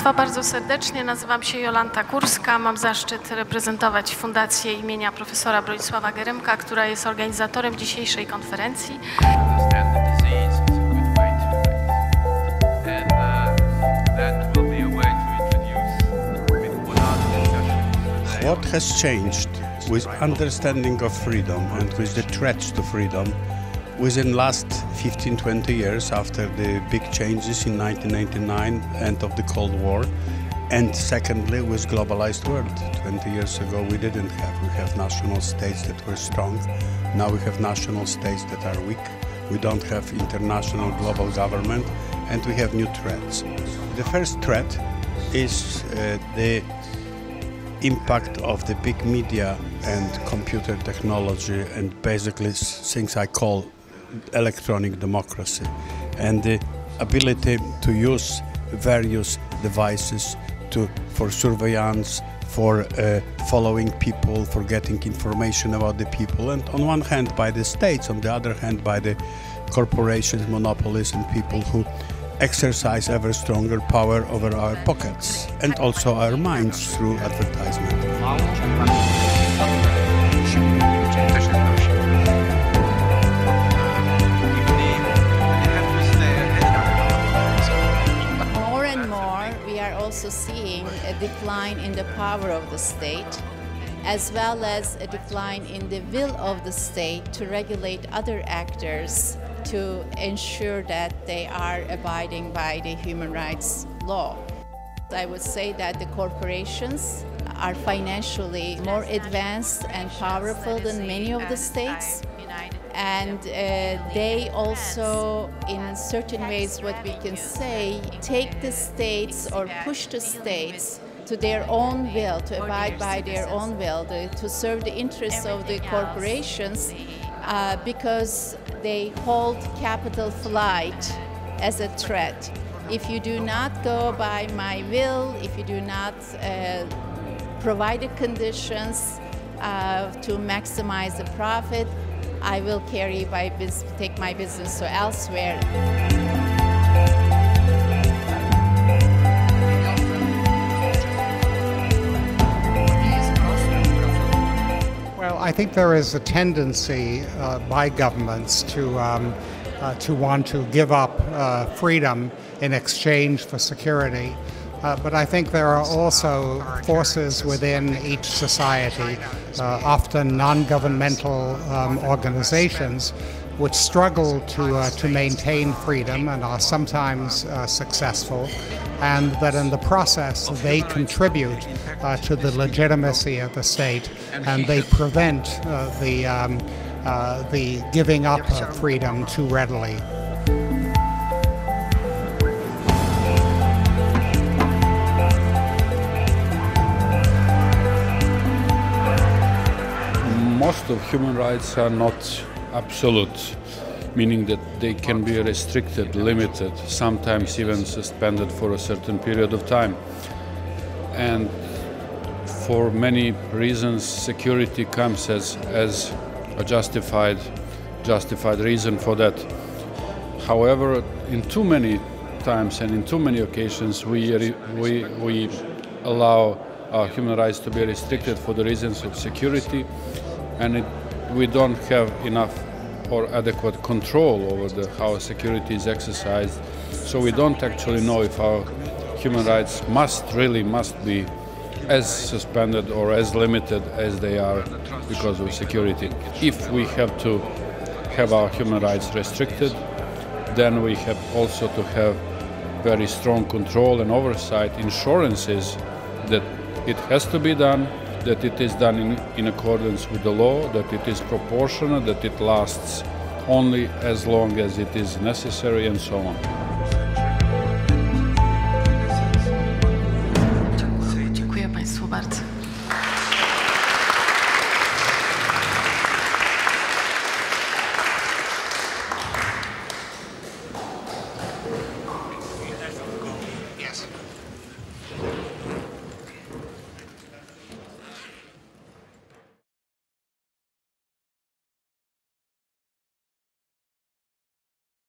Państwa bardzo serdecznie. Nazywam się Jolanta Kurska. Mam zaszczyt reprezentować Fundację imienia profesora Bronisława Geremka, która jest organizatorem dzisiejszej konferencji. What has changed with understanding of freedom and with the threats to freedom within last 15-20 years after the big changes in 1999, end of the Cold War, and secondly with globalized world. 20 years ago we have national states that were strong. Now we have national states that are weak. We don't have international global government, and we have new threats. The first threat is the impact of the big media and computer technology and basically things I call electronic democracy, and the ability to use various devices for surveillance, for following people, for getting information about the people, and on one hand by the states, on the other hand by the corporations, monopolies, and people who exercise ever stronger power over our pockets and also our minds through advertisement. More and more we are also seeing a decline in the power of the state, as well as a decline in the will of the state to regulate other actors to ensure that they are abiding by the human rights law. I would say that the corporations are financially more advanced and powerful than many of the states, and they also, in certain ways, what we can say, take the states or push the states to their own will, to abide by their own will, to serve the interests of the corporations, because they hold capital flight as a threat. If you do not go by my will, if you do not provide the conditions to maximize the profit, I will take my business to elsewhere. Well, I think there is a tendency by governments to want to give up freedom in exchange for security. But I think there are also forces within each society, often non-governmental organizations, which struggle to maintain freedom and are sometimes successful, and that in the process they contribute to the legitimacy of the state, and they prevent the giving up of freedom too readily. Most of human rights are not absolute, meaning that they can be restricted, limited, sometimes even suspended for a certain period of time. And for many reasons, security comes as a justified reason for that. However, in too many times and in too many occasions, we allow our human rights to be restricted for the reasons of security, and we don't have enough or adequate control over how security is exercised, so we don't actually know if our human rights must be as suspended or as limited as they are because of security. If we have to have our human rights restricted, then we have also to have very strong control and oversight, assurances that it has to be done, that it is done in accordance with the law, that it is proportionate, that it lasts only as long as it is necessary, and so on.